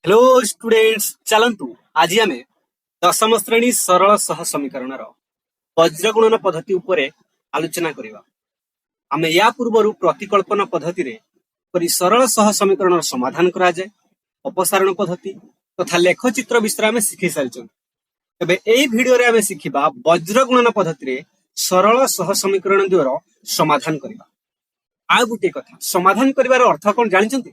Hello students, चलंतु आज आमे दशम श्रेणी सरल सह समीकरण वज्रगुणन पद्धति उपरे आलोचना करिवा। आमे या पूर्वरु प्रतिकल्पन पद्धति रे परि सरल सह समीकरण समाधान करा जाय, अपसारण पद्धति तथा लेखचित्र विषय आमे शिखि सारिछन। तबे एई भिडियो रे आमे शिखिबा वज्रगुणन पद्धति रे सरल सह समीकरण द्वारा समाधान करिवा। आ गुटे कथा, समाधान करिवार अर्थ कोन जानिछन्ती?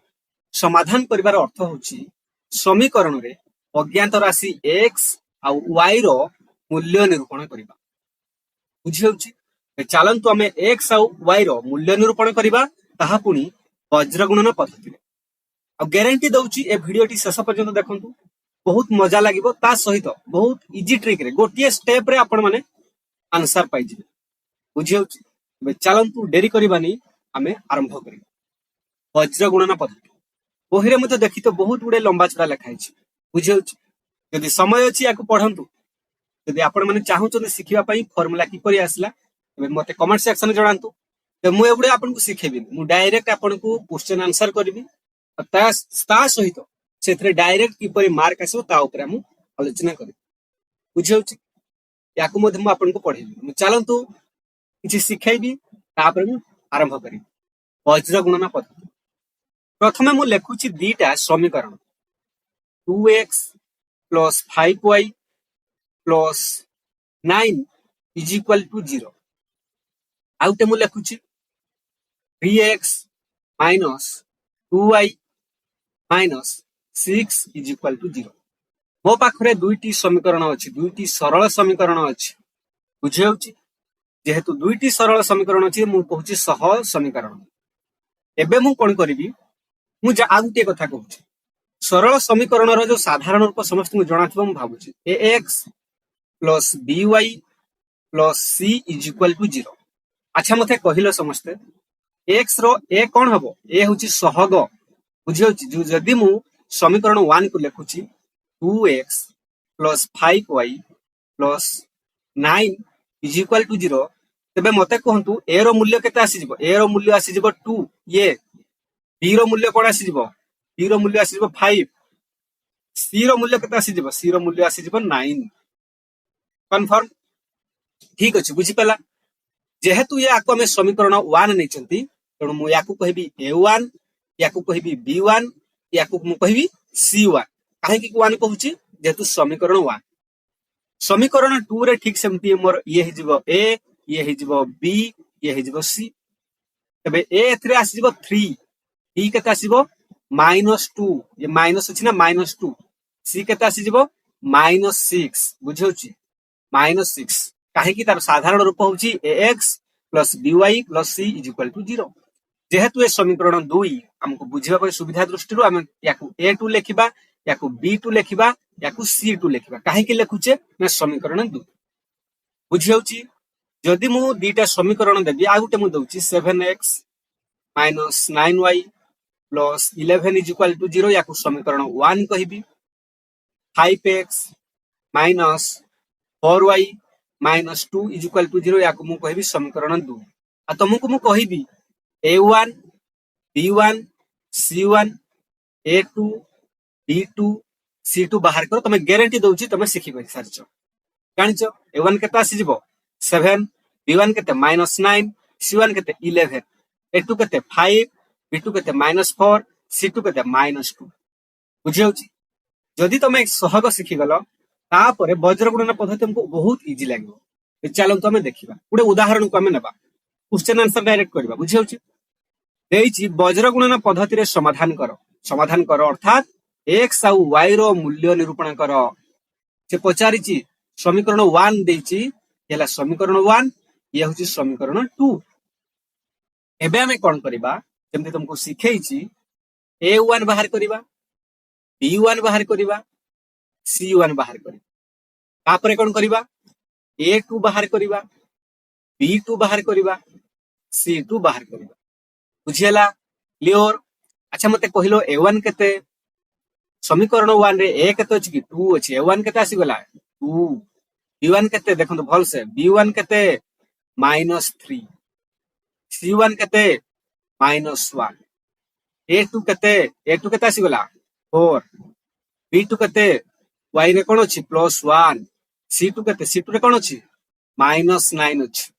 समाधान करिवार अर्थ होछि समीकरण रे अज्ञात राशि x आउ y रो मूल्य निरूपण करिबा। बुझियौछि? चलंतु आमे x आउ y रो मूल्य निरूपण करिबा, ताहा पुनी वज्रगुणन पद्धति रे। आ ग्यारंटी दउछि ए भिडियो टी शेष पर्यंत देखंतु, बहुत मजा लागिबो। ता सहित बहुत इजी ट्रिक रे गोटिए स्टेप रे आपण माने आंसर पाइ जिवे। बुझियौछि? चलंतु डेरी करिबानी, आमे आरंभ करिबा वज्रगुणन पद्धति। बहिरे मते देखि तो बहुत गुडे लंबा चौड़ा लिखा है। बुझियौछि? यदि समय अछि याकु पढंतु। यदि आपण माने चाहुचन सिखिबा पई फार्मूला किपरि आसला, तबे मते कमेंट सेक्शन रे जणांतु। ते मु एबुडे आपनकु सिखेबी, मु डायरेक्ट आपनकु क्वेश्चन आंसर करबी। ता सहित सेथरे डायरेक्ट किपरि मार्क आसो ता ऊपर मु आलोचना करबी। बुझियौछि? याकु मते मु आपनकु पढेबी। मु चलंतु किछि सिखेबी, तापर मु आरंभ करिबी वज्रगुणन पद्धति। प्रथमे मु लेखुछि दीटा समीकरण 2x plus 5y plus 9 is equal to 0। आउटे मु लेखुछि 3x minus 2y minus 6 is equal to 0। मो पाखरे दुईटी समीकरण अछि, दुईटी सरल समीकरण अछि। बुझियौछि? जेहेतु दुईटी सरल समीकरण अछि, मु कहूछि सहज समीकरण। एबे मु कोन करिवि, मु आ गुटे कथा कहूछि। सरल समीकरण रो जो साधारण रूप समस्त को जणाथिबो मु भाबुछि ax plus by plus c is equal to 0। अच्छा मते कहिलो समस्ते x रो a कोन हबो? a होछि सहग। बुझियौछि? जो जदी मु समीकरण 1 को लेखुछि 2x plus 5y plus 9 is equal to 0, तबे मते कहंतु a रो मूल्य केते आसी जिवो? a रो मूल्य आसी जिवो 2। ये b रो मूल्य कोन आसी जिवो? b रो मूल्य आसी जिवो 5। c रो मूल्य केते आसी जिवो? c रो मूल्य आसी जिवो 9। कन्फर्म? ठीक अछि, बुझि पेला? जेहेतु ये आको हमें समीकरण 1 नै चंती, तेणु मु याकू कहबी a1, याकू कहबी b1, याकू मु कहबी c1। काहे कि 1 कहूची? जेहेतु समीकरण 1। समीकरण 2 रे ठीक सेमती मोर ये हि जिवो a, ये हि जिवो b, ये हि जिवो c। तबे a एथरे आसी जिवो 3, b केते आसीबो -2, ये माइनस अछि ना -2। c केते आसी जिवो -6। बुझौछि? -6 काहे कि तार साधारण रूप होछि ax plus by plus c is equal to 0। जेहेतु ए समीकरण 2 हमको बुझिबा पर सुविधा दृष्टि हम याकू a2 लेखिबा, याकू b2 लेखिबा, याकू c2 लेखिबा। काहे कि लेखुचे ना समीकरण 2। बुझियौछि? जदि मु दीटा समीकरण देबी, आ गुटे मु दउछि 7x minus 9y plus 11 is equal to 0, याकू समीकरण 1 कहिबी। 5x minus 4y minus 2 is equal to 0, याकू मु कहिबी समीकरण 2। आ तुमको मु कहिबी a1 b1 c1 a2 b2 c2 बाहर करो। तमे गारंटी दउछि तमे सिखि पाइ सारछ। जानिछो a1 केते आसी जिवो 7, b1 केते -9, c1 केते 11, a2 केते 5, b2 केते -4, c2 केते -2। बुझियौछि? जदि तमे सहग सिखि गलो, तापरे वज्रगुणन पद्धति हमको बहुत इजी लागो। चलो तो हमें देखिबा, गुडे उदाहरण को हमें नेबा, क्वेश्चन आंसर डायरेक्ट करबा। बुझियौछि? देइछि वज्रगुणन पद्धति रे समाधान करो। समाधान करो अर्थात x आउ y रो मूल्य निरूपण करो। से पचारिछि समीकरण 1 देइछि, हेला समीकरण 1, ये होछि समीकरण 2। एबे हमें कोन करबा? जेमति तुमको सिखेइछि a1 बाहर करबा, b1 बाहर करबा, c1 बाहर करबा। तापरे कोन करबा? a2 बाहर करबा, b2 बाहर करबा, c2 बाहर करबा। बुझियला? क्लियर? अच्छा मते कहिलो a1 केते? समीकरण 1 रे a केते अछि कि 2 अछि। a1 केते आसी गला 2। b1 केते देखंतु भल से, b1 केते -3, c1 केते -1, a2 केते? a2 केते आसी गला 4, B2 केते y रे कोन अछि +1 C2 केते C2 रे कोन अछि -9 अछि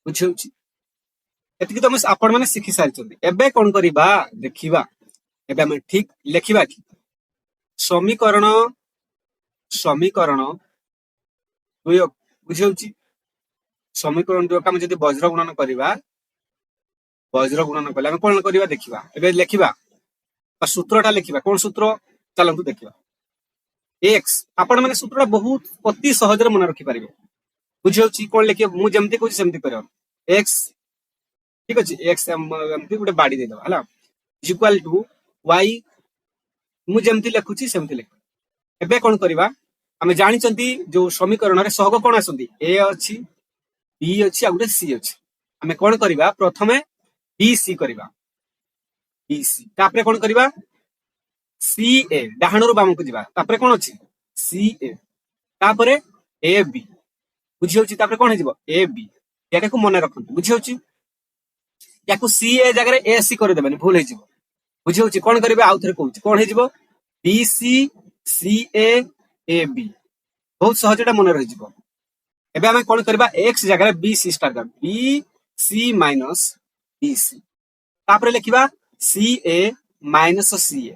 बुझियो छी एतिकी तो आपण माने शिखि सारिचंदी एबे कोन करिबा देखिबा एबे हम ठीक लेखिबा कि समीकरण समीकरण दुय बुझियो छी समीकरण दुय हम जदि वज्र गुणन करिबा वज्र गुणन कले हम कोन करिबा देखिबा एबे लेखिबा सूत्रटा लेखिबा कोन सूत्र चलंतु देखिबा x आपण माने सूत्रटा बहुत अति सहज रे मन रखि परिबे बुझियो छी कोन लेखिबा मु जेमति कहू सेमति करियो x ठीक अछि x एमति गुटे बाडी दे दबा हला इक्वल टू y मु जेमति लेखुची सेमति लेख एबे कोन करिबा हमें जानि चंती जो समीकरण रे सहग कोन आसंती a अछि b अछि आ गुटे c अछि हमें कोन करिबा प्रथमे b c करिबा b c तापरे कोन करिबा c a डाहणरो बाम को जिबा तापरे कोन अछि c a तापरे a b बुझियो छी तापरे कोन हे जिवो a b याटा को मने रखंतु बुझियो छी याकू सी ए जगह ए सी कर देबनी भूल हे जिवो बुझियो छी कोन करिबे आउ थरे कहूची कोन हे जिवो B c c A B बहुत सहज एटा मन रहि जिवो एबे हम कोन करबा x जगह बी सी स्टार कर b c minus b c तापरे लिखिबा c a minus c a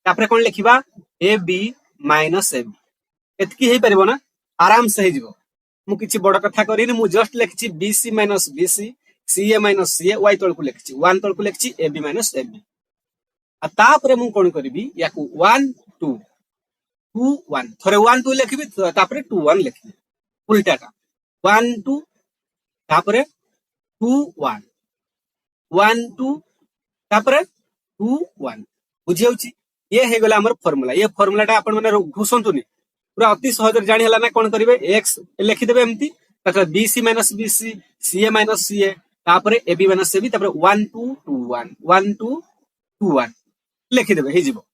तापरे कोन लिखिबा a b minus a b एतकी हे परिबो ना आराम से हे जिवो मु किछि बड़ कथा करिनि मु जस्ट लिखछि b c minus b c c a minus c a y तळ को लिखछि 1 तळ को लिखछि a b minus a b आ तापरे मु कोन करबी याकू 1 2 2 1 थरे 1 2 लिखबी तापरे 2 1 लिखबी उल्टाटा 1 2 तापरे 2 1 1 2 तापरे 2 1 बुझियो छी ये हे गेला हमर फार्मूला ये फार्मूलाटा आपण माने घुसंतुनी पूरा अति सहज जानि हला ना कोन करिवे x लिखि देबे एम्ति तकर bc minus bc ca minus ca तापरे ab माइनस ab तापरे 1 2 2 1 1 2 2 1 लिखि देबे हे जिवो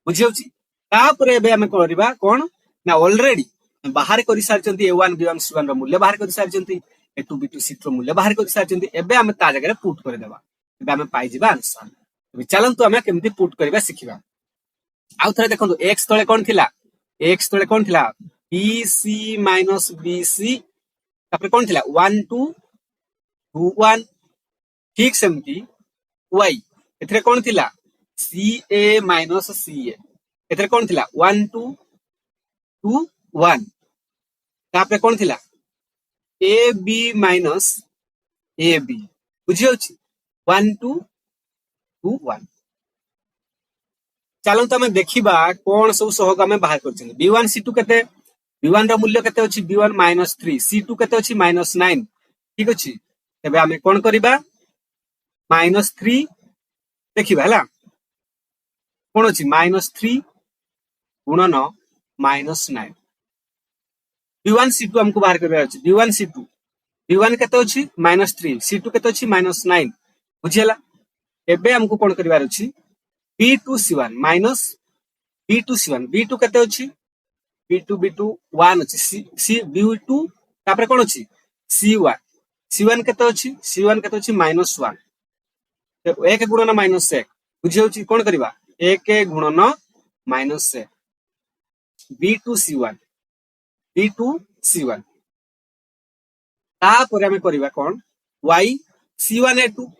बुझियो छी तापरे एबे हम करिबा कोन ना ऑलरेडी बाहर करि सारचंती a1 b1 c1 रो मूल्य बाहर करि सारचंती a2 b2 c2 रो मूल्य बाहर करि सारचंती एबे हम ता जगह रे पुट कर देबा एबे हम पाई जिबा आंसर एबे चलंतु हम केमति पुट करबा सिखिबा आउ थरे देखंतु x तळे कोन थिला x तळे कोन थिला bc माइनस bc तापरे कोन थिला 1 2 2 1 ठीक सेमती y एथरे कोन थिला ca माइनस ca एथरे कोन थिला 1 2 2 1 तापरे कोन थिला ab माइनस ab बुझियो छी 1 2 2 1 चलंतु हमें देखिबा कोन सब सहग हमें बाहर करछन b1 c2 केते b1 रो मूल्य केते अछि b1 -3 c2 केते अछि -9 ठीक अछि तबे हमें कोन करिबा -3 देखिबा हला कोन अछि -3 गुणन -9 b1 c2 हमको बाहर करबा अछि b1 c2 b1 केते अछि -3 c2 केते अछि -9 बुझियला एबे हमको कोन करबार अछि b2 c1 minus b2 c1 b2 केते अछि b2 b2 1 अछि c b2 तापरे कोन अछि c1 c1 केते अछि c1 केते अछि -1 तो 1 गुणन -1 बुझियो छी कोन करबा 1 गुणन -1 b2 c1 b2 c1 तापरे हमें करबा कोन y c1 a2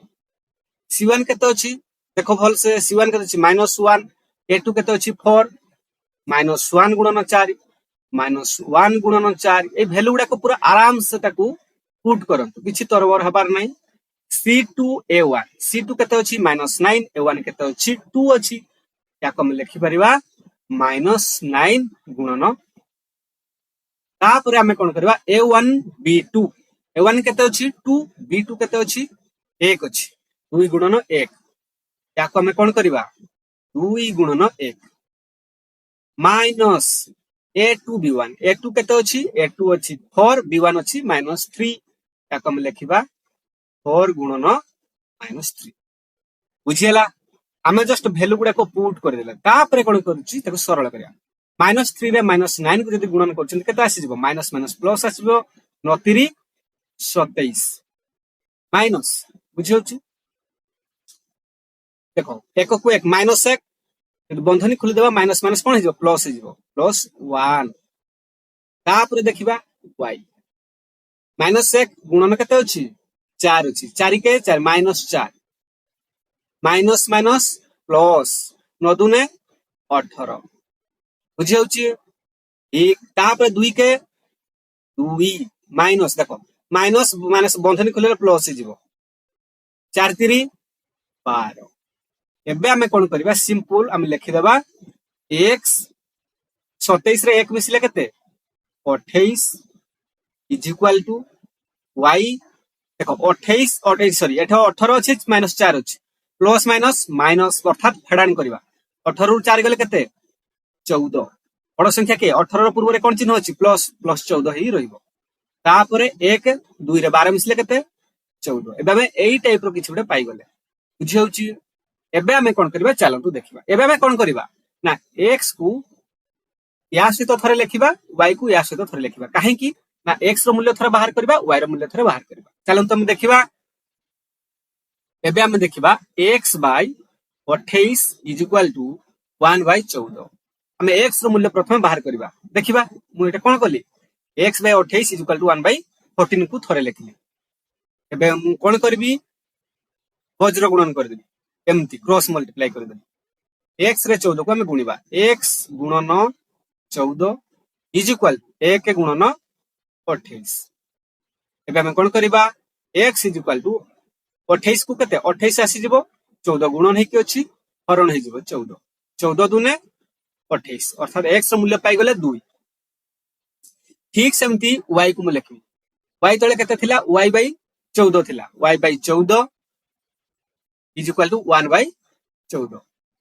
c1 केते अछि देखो भल से c1 केते अछि -1 a2 केते अछि 4 -1 गुणन 4 -1 गुणन 4 ए वैल्यू गुडा को पूरा आराम से ताकू पुट करंतु किछि तरवर हबार नै c2 a1 c2 केते अछि -9 a1 केते अछि 2 अछि याको हम लिखि परिबा -9 गुणन तापरे हमें कोन करबा a1 b2 a1 केते अछि 2 b2 केते अछि 1 अछि 2 गुणन 1 याको हमें कोन करबा 2 गुणन 1 माइनस a2 b1 a2 केते अछि a2 अछि 4 b1 अछि -3 याको हम लिखिबा 4 गुणन -3 बुझियला हमें जस्ट वैल्यू गुडा को पुट कर देला तापरे कोन करछि ताको सरल करिया -3 रे -9 को जदि गुणन करछन केते आसी जिवो माइनस माइनस प्लस आसीबो 29 27 माइनस बुझियो छी देखो 1 को 1 -1 बंधनी खोलीदेवा माइनस माइनस कौन हो प्लस हो +1 तापर देखिबा y -1 गुणन केते अछि 4 अछि 4 के 4 -4 माइनस माइनस प्लस 9 दूने 18 बुझी होछि एक तापर 2 के 2 माइनस देखो माइनस माइनस बंधनी खोले प्लस हो 4 3 12 एबे आमे कोन करबा सिंपल आमे लिखि देबा x 27 रे 1 मिसले केते 28 इज इक्वल टू y देखो 28 28 सॉरी एठो 18 अछि -4 अछि प्लस माइनस माइनस अर्थात फेडान करबा 18 रु 4 गेले केते 14 बड़ संख्या के 18 रो पूर्व रे कोन चिन्ह अछि प्लस प्लस 14 ही रहइबो तापरे 1 2 रे 12 मिसले केते 14 एबे हम एई टाइप रो किछ बडे पाई गले बुझी होछि एबे हमें कौन करबा चलंतु देखिबा एबे हमें कौन करबा ना x को या सहित थरे लिखिबा y को या सहित थरे लिखिबा काहे कि ना x रो मूल्य थरे बाहर करबा y रो मूल्य थरे बाहर करबा चलंतु हम देखिबा एबे हम देखिबा x by 28 is equal to 1 by 14 हम x रो मूल्य प्रथम बाहर करबा देखिबा मु एटा कोन करली x by 28 is equal to 1 by 14 को थरे लिखली एबे हम कोन करबी वज्र गुणन कर देबी एमती क्रॉस मल्टीप्लाई कर देबी x रे 14 को हम गुणिबा x गुणन 14 इज इक्वल 1 गुणन 28 एबे हम कोन करबा x इज इक्वल टू 28 को केते 28 आसी जिवो 14 गुणन हेकी अछि हरण हे जिवो 14 14 दुने 28 अर्थात x रो मूल्य पाई गले 2 ठीक सेमती y को म लिखबी y तळे केते थिला y बाय 14 थिला y by 14 is equal to 1 by 14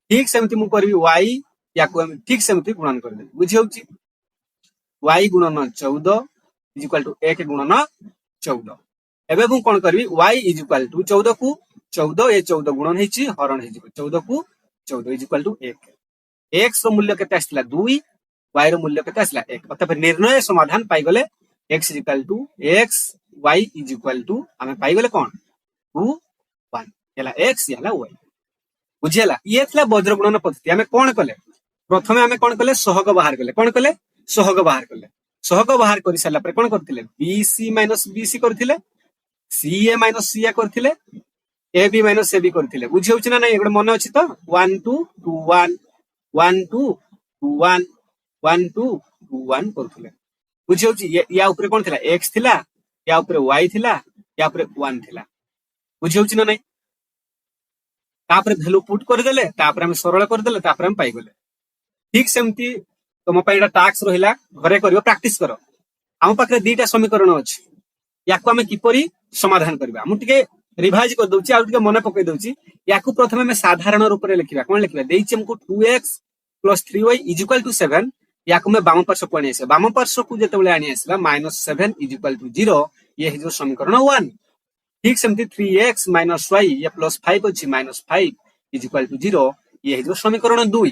ठीक सेमती मु करबी y या को हम ठीक सेमती गुणन कर देबी बुझी होउची y गुणन 14 इज इक्वल टू 1 गुणन 14 एबे मु कोन करबी y इज इक्वल टू 14 को 14 ए 14 गुणन हेची हरण हे जिवो 14 को 14 इज इक्वल टू 1 x रो मूल्य केते आसला 2 y रो मूल्य केते आसला 1 अतः निर्णय समाधान पाई गले x is equal to x y is equal to हमें पाई गले कोन 2 1 याला x याला y बुझियला ये थला वज्र गुणन पद्धति हमें कोन कले प्रथमे हमें कोन कले सहग बाहर कले कोन कले सहग बाहर करि साला पर कोन करथिले bc bc करथिले ca ca करथिले ab ab करथिले बुझि होछि ना नै एगड मन अछि त 1 2 2 1 1 2 2 1 1 2 2 1 करथिले बुझि होछि या ऊपर कोन थिला x थिला या ऊपर y थिला या ऊपर 1 थिला बुझि होछि ना नै तापर वैल्यू पुट कर देले तापर हम सरल कर देले तापर हम पाई गले ठीक सेमती तुम पाइडा टास्क रहिला घरे करियो प्रैक्टिस करो हम पाखरे दीटा समीकरण अछि याको हम किपरि समाधान करबा हम टिके रिवाइज कर दउची आ टिके मने पकई दउची याको प्रथमे हम साधारण रूप रे लिखिबा कोन लिखिबा देइछि हमको 2x + 3y = 7 याको में बाम पार्श्व को आनी आसे बाम पार्श्व को जेतेबेले आनी आसला -7 = 0 ये हे जो समीकरण 1 ठीक सेमती 3x - y या +5 अछि -5 = 0 ये हे जो समीकरण 2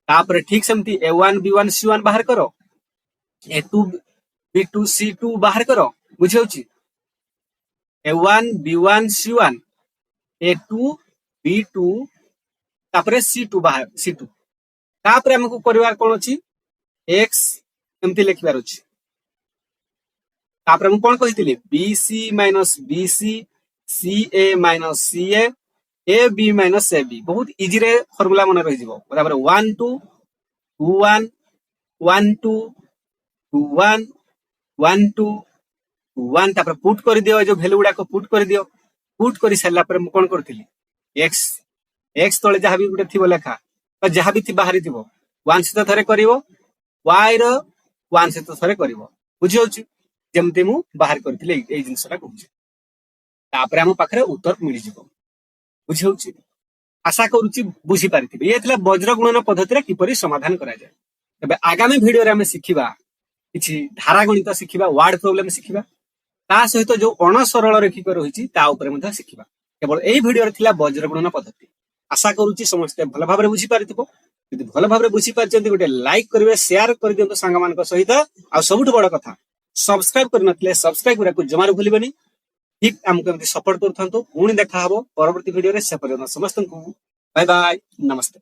तापर ठीक सेमती a1 b1 c1 बाहर करो a2 b2 c2 बाहर करो बुझियोछि a1 b1 c1 a2 b2 तापर c2 बाहर c2 तापर हमको परिवार कोन अछि x एमती लिखबार अछि तापर हम कोन कहितले bc - bc ca - ca ab - ab बहुत इजी रे फार्मूला मन रहि जिवो तापर 1 2 2 1 1 2 2 1 1 2 2 1 तापर पुट कर दियो जो वैल्यू गुडा को पुट कर दियो पुट करि साला पर हम कोन करथिली x तळे जहा भी गुटे थिबो लेखा तो जहा भी थि बाहरी थिबो 1 से थरे करिवो y रो 1 से थरे करिवो बुझि होछि जेमते मु बाहर करथिले ए जिंसटा कहूछि तापर हम पाखरे उत्तर मिलि जिवो बुझि होछि आशा करूछि बुझि पारिथिबे ये थला वज्र गुणन पद्धति रे किपरि समाधान करा जाय तबे आगामी वीडियो रे हम सिखिबा किछि धारा गणित सिखिबा वर्ड प्रॉब्लम सिखिबा ता सहित जो अण सरल रेखिक रहिछि ता ऊपर मध्ये सिखिबा केवल एई वीडियो रे थिला वज्र गुणन पद्धति आशा करूछि समस्त भल भाबरे बुझि पारिथिबो यदि भल भाबरे बुझि पारचंती गोटे लाइक करिवे शेयर कर दियंतु संग मान सहित आ सबुठ बड़ कथा सब्सक्राइब कर नथले सब्सक्राइब करा को जमार भूलिबनी ठीक हमको एमती सपोर्ट करथंतु पुणी देखा हबो परवर्ती वीडियो रे से पर्यंत समस्त को बाय बाय नमस्ते।